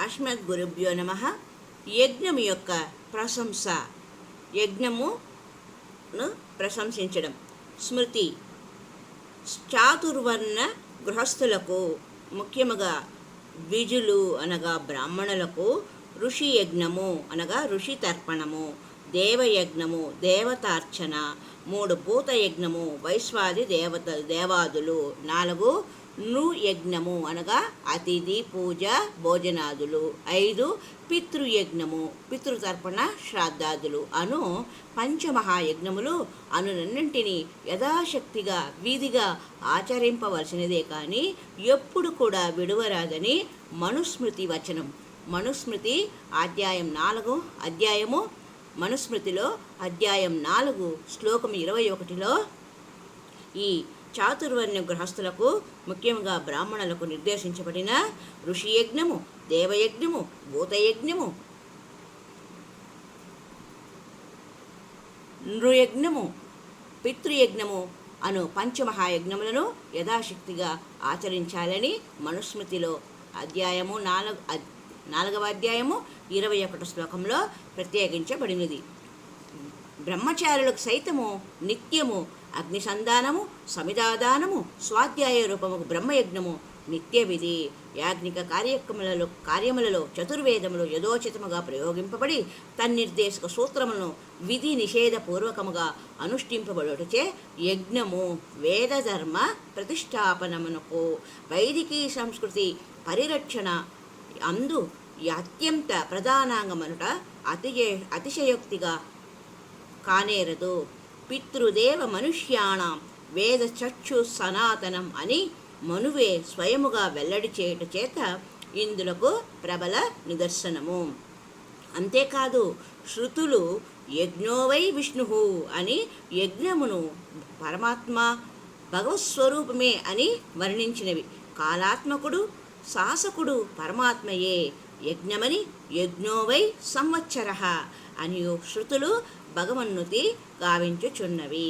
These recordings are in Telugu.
అస్మద్గురుభ్యో నమః. యజ్ఞము యొక్క ప్రశంస, యజ్ఞమును ప్రశంసించడం. స్మృతి చాతుర్వర్ణ గృహస్థులకు, ముఖ్యముగా ద్విజులు అనగా బ్రాహ్మణులకు ఋషి యజ్ఞము అనగా ఋషి తర్పణము, దేవయజ్ఞము దేవతార్చన, 3 భూత యజ్ఞము వైశ్వాది దేవాదులు, 4 నృయజ్ఞము అనగా అతిథి పూజ భోజనాదులు, 5 పితృయజ్ఞము పితృతర్పణ శ్రాద్ధాదులు అను పంచమహాయజ్ఞములు అనునన్నింటినీ యథాశక్తిగా విధిగా ఆచరింపవలసినదే కానీ ఎప్పుడు కూడా విడువరాదని మనుస్మృతి వచనం. మనుస్మృతి అధ్యాయము మనుస్మృతిలో అధ్యాయం 4 శ్లోకం 21లో ఈ చాతుర్వర్ణ గృహస్థులకు, ముఖ్యంగా బ్రాహ్మణులకు నిర్దేశించబడిన ఋషియజ్ఞము, దేవయజ్ఞము, భూతయజ్ఞము, నృయజ్ఞము, పితృయజ్ఞము అను పంచమహాయజ్ఞములను యథాశక్తిగా ఆచరించాలని మనుస్మృతిలో అధ్యాయము 4వ అధ్యాయము 21 శ్లోకంలో ప్రత్యేకించబడినది. బ్రహ్మచారులకు సైతము నిత్యము అగ్నిసంధానము, సమిధాదానము, స్వాధ్యాయ రూపము బ్రహ్మయజ్ఞము నిత్య విధి. యాజ్ఞిక కార్యములలో చతుర్వేదములు యథోచితముగా ప్రయోగింపబడి తన్నిర్దేశక సూత్రములను విధి నిషేధపూర్వకముగా అనుష్ఠింపబడుటచే యజ్ఞము వేదధర్మ ప్రతిష్టాపనమునకు, వైదికీ సంస్కృతి పరిరక్షణ అందు అత్యంత ప్రధానాంగమనుట అతిశయోక్తిగా కానేరదు. పితృదేవ మనుష్యాణం వేద చక్షు సనాతనం అని మనువే స్వయముగా వెల్లడి చేయుట చేత ఇందులకు ప్రబల నిదర్శనము. అంతేకాదు శృతులు యజ్ఞోవై విష్ణు అని యజ్ఞమును పరమాత్మ భగవత్స్వరూపమే అని వర్ణించినవి. కాలాత్మకుడు శాసకుడు పరమాత్మయే, యజ్ఞమని యజ్ఞోవై సంవత్సర అని శృతులు భగవన్నుతి గావించుచున్నవి.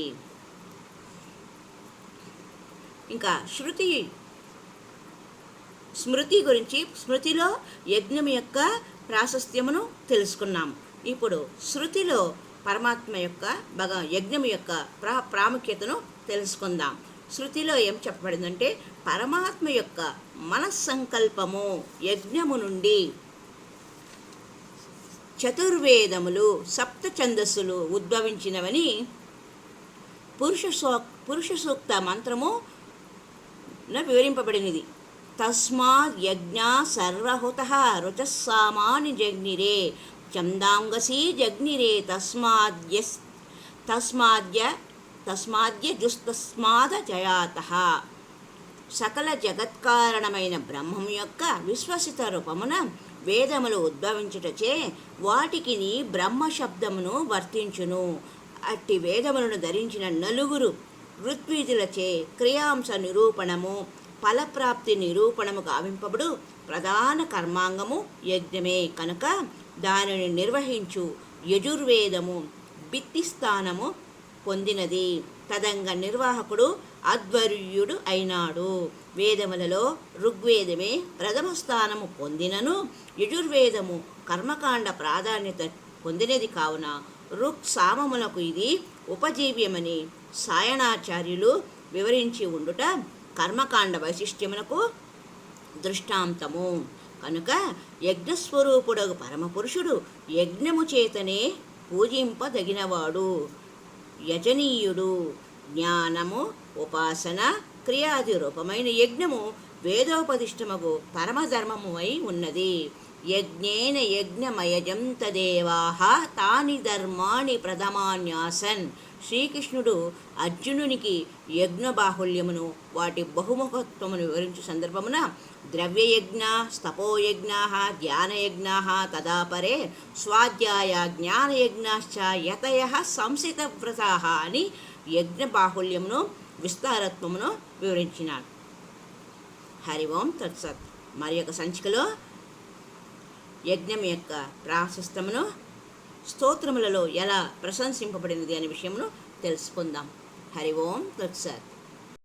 ఇంకా స్మృతి గురించి, స్మృతిలో యజ్ఞం యొక్క ప్రాశస్త్యమును తెలుసుకున్నాం. ఇప్పుడు శృతిలో పరమాత్మ యొక్క యజ్ఞం యొక్క ప్రాముఖ్యతను తెలుసుకుందాం. శృతిలో ఏం చెప్పబడిందంటే, పరమాత్మ యొక్క మనస్సంకల్పము యజ్ఞము నుండి చతుర్వేదములు 7 ఛందస్సులు ఉద్భవించినవని పురుష సూక్త మంత్రము వివరింపబడినది. తస్మాద్ యజ్ఞ సర్వహుతః రుచస్సామాని జగ్నిరే చందాంగసీ జగ్నిరే తస్మాద్యజుస్తస్మాద జయాతః. సకల జగత్కారణమైన బ్రహ్మము యొక్క విశ్వసిత రూపమున వేదములు ఉద్భవించుటచే వాటికి బ్రహ్మశబ్దమును వర్తించును. అట్టి వేదములను ధరించిన 4 ఋత్విజులచే క్రియాంశ నిరూపణము, ఫలప్రాప్తి నిరూపణము గావింపబడు ప్రధాన కర్మాంగము యజ్ఞమే కనుక దానిని నిర్వహించు యజుర్వేదము భిత్తిస్థానము పొందినది. తదంగ నిర్వాహకుడు అధ్వర్యుడు అయినాడు. వేదములలో ఋగ్వేదమే ప్రథమ స్థానము పొందినను యజుర్వేదము కర్మకాండ ప్రాధాన్యత పొందినది కావున ఋక్ సామములకు ఇది ఉపజీవ్యమని సాయణాచార్యులు వివరించి ఉండుట కర్మకాండ వైశిష్ట్యమునకు దృష్టాంతము. కనుక యజ్ఞస్వరూపుడగు పరమపురుషుడు యజ్ఞము చేతనే పూజింపదగినవాడు, యజనీయుడు. జ్ఞానము, ఉపాసన, క్రియాది రూపమైన యజ్ఞము వేదోపదిష్టమగు పరమధర్మము అయి ఉన్నది. యజ్ఞేన యజ్ఞమయజంత దేవాః తాని ధర్మాణి ప్రథమాన్యాసన్. శ్రీకృష్ణుడు అర్జునునికి యజ్ఞబాహుల్యమును వాటి బహుముఖత్వమును వివరించు సందర్భమున ద్రవ్యయజ్ఞ, స్తపోయజ్ఞా, ధ్యానయజ్ఞా తదాపరే స్వాధ్యాయ జ్ఞానయజ్ఞాశ్చ యతయః సంసితవ్రతాః అని యజ్ఞబాహుల్యమును విస్తారత్వమును వివరించినాడు. హరి ఓం తత్సత్. మరి యొక్క సంచికలో యజ్ఞం యొక్క ప్రాశస్తమును, స్తోత్రములలో ఎలా ప్రశంసింపబడినది అనే విషయమును తెలుసుకుందాం. హరి ఓం తత్సత్.